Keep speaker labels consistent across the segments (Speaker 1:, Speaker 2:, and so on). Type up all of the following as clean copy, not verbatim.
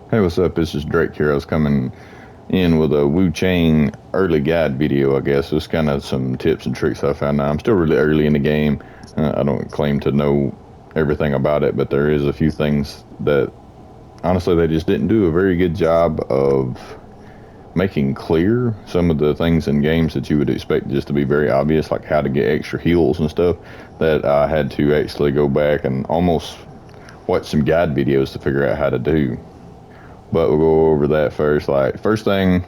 Speaker 1: Hey, what's up? This is Drake here. I was coming in with a WUCHANG early guide video, I guess. It's kind of some tips and tricks I found. Now, I'm still really early in the game. I don't claim to know everything about it, but there is a few things that, honestly, they just didn't do a very good job of making clear. Some of the things in games that you would expect just to be very obvious, like how to get extra heals and stuff, that I had to actually go back and almost watch some guide videos to figure out how to do. But we'll go over that first. Like, first thing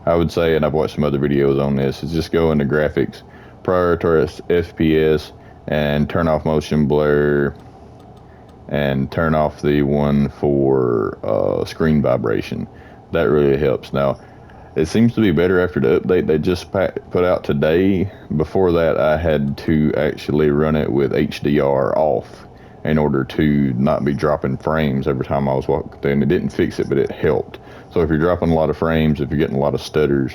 Speaker 1: I would say, and I've watched some other videos on this, is just go into graphics, prioritize FPS, and turn off motion blur, and turn off the one for screen vibration. That really helps. Now, it seems to be better after the update they just put out today. Before that, I had to actually run it with HDR off in order to not be dropping frames every time I was walking through. And it didn't fix it, but it helped. So if you're dropping a lot of frames, if you're getting a lot of stutters,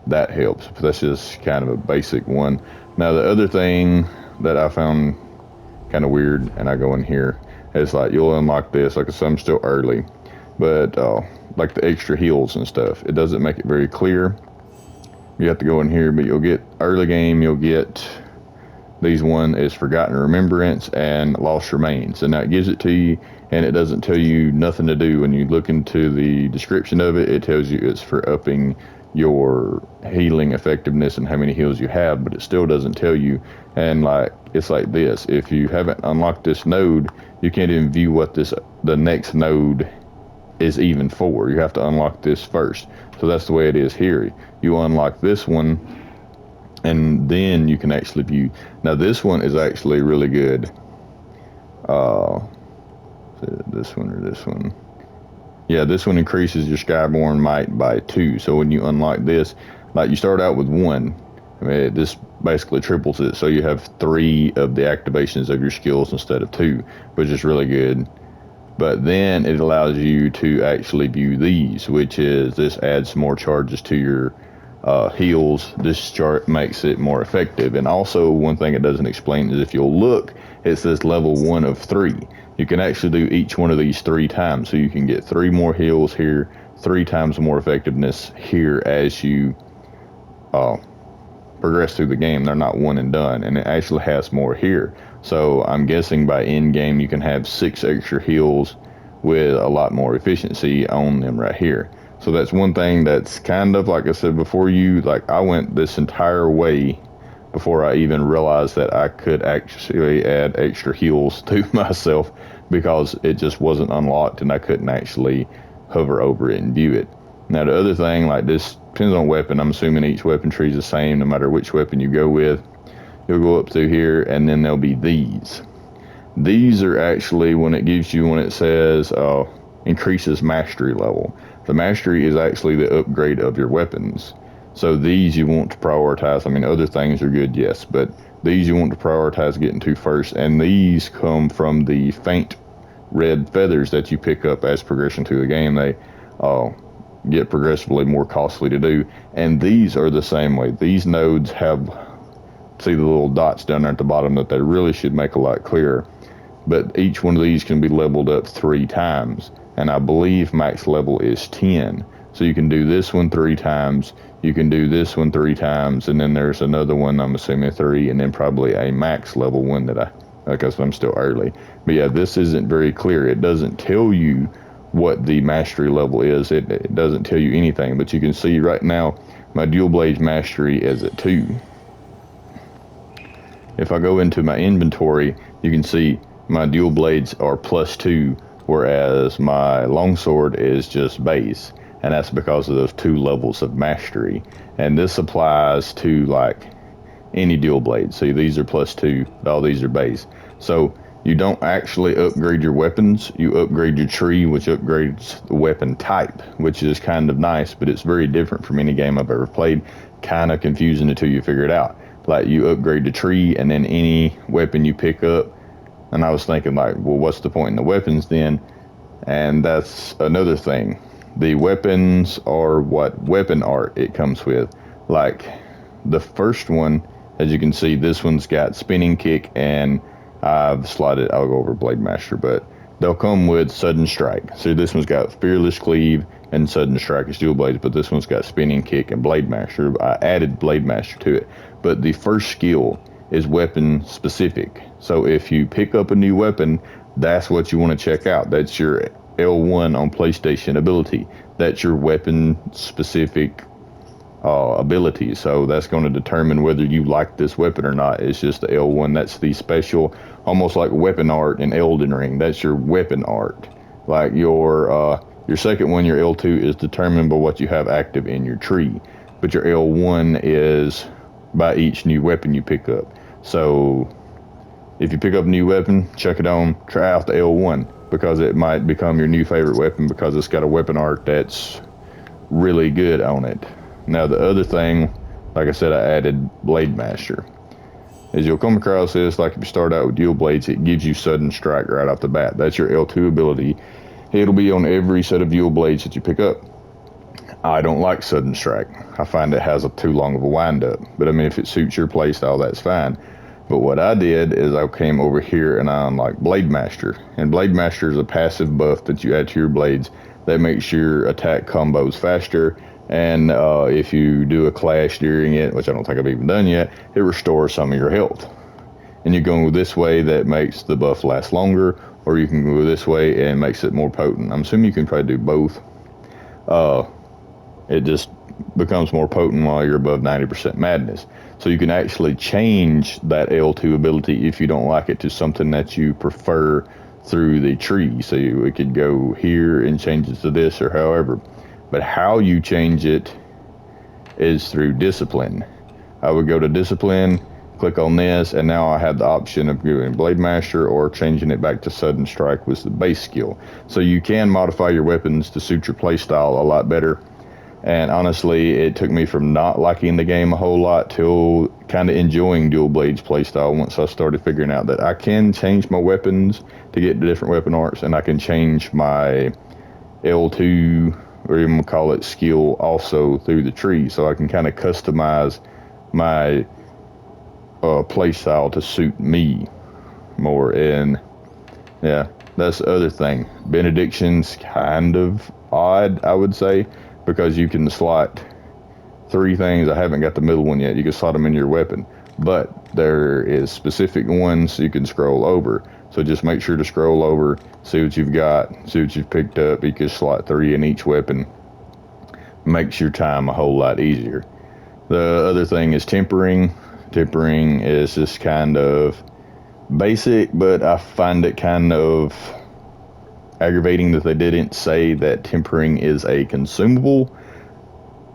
Speaker 1: that helps. But that's just kind of a basic one. Now, the other thing that I found kind of weird, and I go in here, is like you'll unlock this. Like I said, I'm still early, but like the extra heals and stuff, it doesn't make it very clear. You have to go in here, but you'll get early game, you'll get these. One is Forgotten Remembrance and Lost Remains, and that gives it to you, and it doesn't tell you nothing to do. When you look into the description of it, it tells you it's for upping your healing effectiveness and how many heals you have, but it still doesn't tell you. And like, it's like this: if you haven't unlocked this node, you can't even view what the next node is even for. You have to unlock this first. So that's the way it is here. You unlock this one, and then you can actually view. Now this one is actually really good. Uh, this one or this one? Yeah, this one increases your Skyborn might by 2. So when you unlock this, like you start out with 1, I mean, this basically triples it. So you have 3 of the activations of your skills instead of 2, which is really good. But then it allows you to actually view these, which is this adds more charges to your heals. This chart makes it more effective. And also, one thing it doesn't explain is if you'll look, it says level 1 of 3. You can actually do each one of these 3 times. So you can get 3 more heals here, 3 times more effectiveness here as you progress through the game. They're not one and done, and it actually has more here. So I'm guessing by end game you can have 6 extra heals with a lot more efficiency on them right here. So that's one thing that's kind of, like I said before, I went this entire way before I even realized that I could actually add extra heals to myself, because it just wasn't unlocked and I couldn't actually hover over it and view it. Now the other thing, like, this depends on weapon. I'm assuming each weapon tree is the same no matter which weapon you go with. You'll go up through here, and then there'll be these. These are actually when it says increases mastery level. The mastery is actually the upgrade of your weapons. So these you want to prioritize. I mean, other things are good, yes, but these you want to prioritize getting to first. And these come from the faint red feathers that you pick up as progression through the game. They get progressively more costly to do. And these are the same way. These nodes have, see the little dots down there at the bottom that they really should make a lot clearer. But each one of these can be leveled up 3 times. And I believe max level is 10. So you can do this one 3 times, you can do this one 3 times, and then there's another one, I'm assuming 3, and then probably a max level one because I'm still early. But yeah, this isn't very clear. It doesn't tell you what the mastery level is. It doesn't tell you anything, but you can see right now my dual blades mastery is at 2. If I go into my inventory, you can see my dual blades are +2, whereas my longsword is just base. And that's because of those 2 levels of mastery. And this applies to like any dual blade. See, these are +2, all these are base. So you don't actually upgrade your weapons, you upgrade your tree, which upgrades the weapon type, which is kind of nice, but it's very different from any game I've ever played. Kind of confusing until you figure it out. Like, you upgrade the tree, and then any weapon you pick up, and I was thinking, like, well, what's the point in the weapons then? And that's another thing. The weapons are what weapon art it comes with. Like, the first one, as you can see, this one's got spinning kick, and I'll go over Blade Master, but they'll come with sudden strike. So this one's got fearless cleave and sudden strike as dual blades, but this one's got spinning kick and blade master. I added blade master to it, but the first skill is weapon specific. So if you pick up a new weapon, that's what you want to check out. That's your L1 on PlayStation ability. That's your weapon specific ability. So that's going to determine whether you like this weapon or not. It's just the L1. That's the special, almost like weapon art in Elden Ring. That's your weapon art. Like your second one, your L2, is determined by what you have active in your tree, but your L1 is by each new weapon you pick up. So if you pick up a new weapon, check it on, try out the L1, because it might become your new favorite weapon because it's got a weapon art that's really good on it. Now the other thing, like I said, I added Blade Master. As you'll come across this, like if you start out with dual blades, it gives you sudden strike right off the bat. That's your L2 ability. It'll be on every set of dual blades that you pick up. I don't like sudden strike. I find it has too long of a wind up. But I mean, if it suits your playstyle, that's fine. But what I did is I came over here and I unlocked Blade Master. And Blade Master is a passive buff that you add to your blades that makes your attack combos faster. And if you do a clash during it, which I don't think I've even done yet, it restores some of your health. And you go this way, that makes the buff last longer, or you can go this way and makes it more potent. I'm assuming you can probably do both. It just becomes more potent while you're above 90% madness. So you can actually change that L2 ability if you don't like it to something that you prefer through the tree. So it could go here and change it to this or however. But how you change it is through discipline. I would go to discipline, click on this, and now I have the option of doing Blade Master or changing it back to Sudden Strike with the base skill. So you can modify your weapons to suit your playstyle a lot better. And honestly, it took me from not liking the game a whole lot till kind of enjoying dual blades playstyle once I started figuring out that I can change my weapons to get the different weapon arts, and I can change my L2, or even call it skill, also through the tree. So I can kind of customize my playstyle to suit me more. And yeah, that's the other thing. Benediction's kind of odd, I would say, because you can slot 3 things. I haven't got the middle one yet. You can slot them in your weapon, but there is specific ones you can scroll over. So just make sure to scroll over, see what you've got, see what you've picked up. You can slot 3 in each weapon. Makes your time a whole lot easier. The other thing is tempering. Tempering is just kind of basic, but I find it kind of aggravating that they didn't say that tempering is a consumable.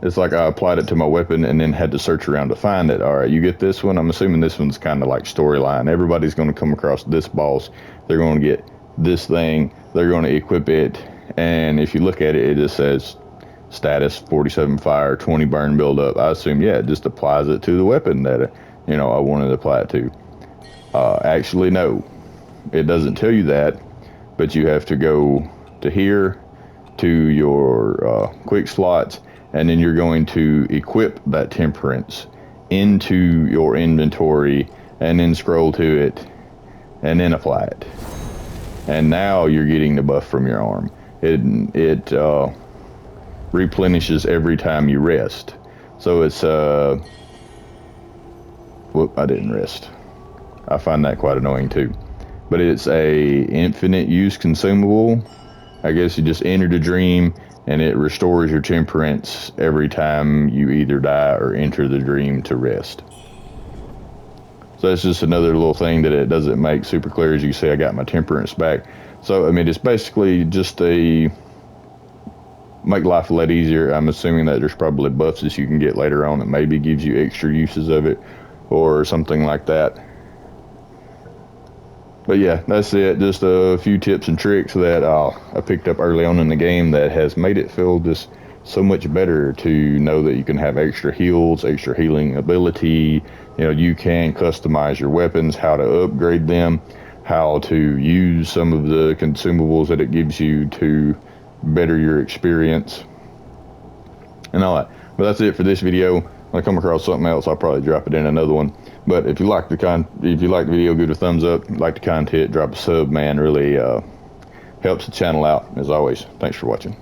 Speaker 1: It's like I applied it to my weapon and then had to search around to find it. All right, you get this one. I'm assuming this one's kind of like storyline. Everybody's going to come across this boss. They're going to get this thing. They're going to equip it. And if you look at it, it just says status 47 fire, 20 burn buildup. I assume, yeah, it just applies it to the weapon that, I wanted to apply it to. Actually, no, it doesn't tell you that. But you have to go to here, to your quick slots, and then you're going to equip that temperance into your inventory, and then scroll to it, and then apply it. And now you're getting the buff from your arm. It replenishes every time you rest. So it's, whoop, I didn't rest. I find that quite annoying too. But it's a infinite use consumable. I guess you just enter the dream and it restores your temperance every time you either die or enter the dream to rest. So that's just another little thing that it doesn't make super clear. As you see, I got my temperance back. So, I mean, it's basically just make life a lot easier. I'm assuming that there's probably buffs that you can get later on that maybe gives you extra uses of it or something like that. But yeah, that's it. Just a few tips and tricks that I picked up early on in the game that has made it feel just so much better to know that you can have extra heals, extra healing ability. You can customize your weapons, how to upgrade them, how to use some of the consumables that it gives you to better your experience, and all that. But that's it for this video. When I come across something else, I'll probably drop it in another one. But if you like the video, give it a thumbs up. If you like the content, drop a sub, man. Really helps the channel out. As always, thanks for watching.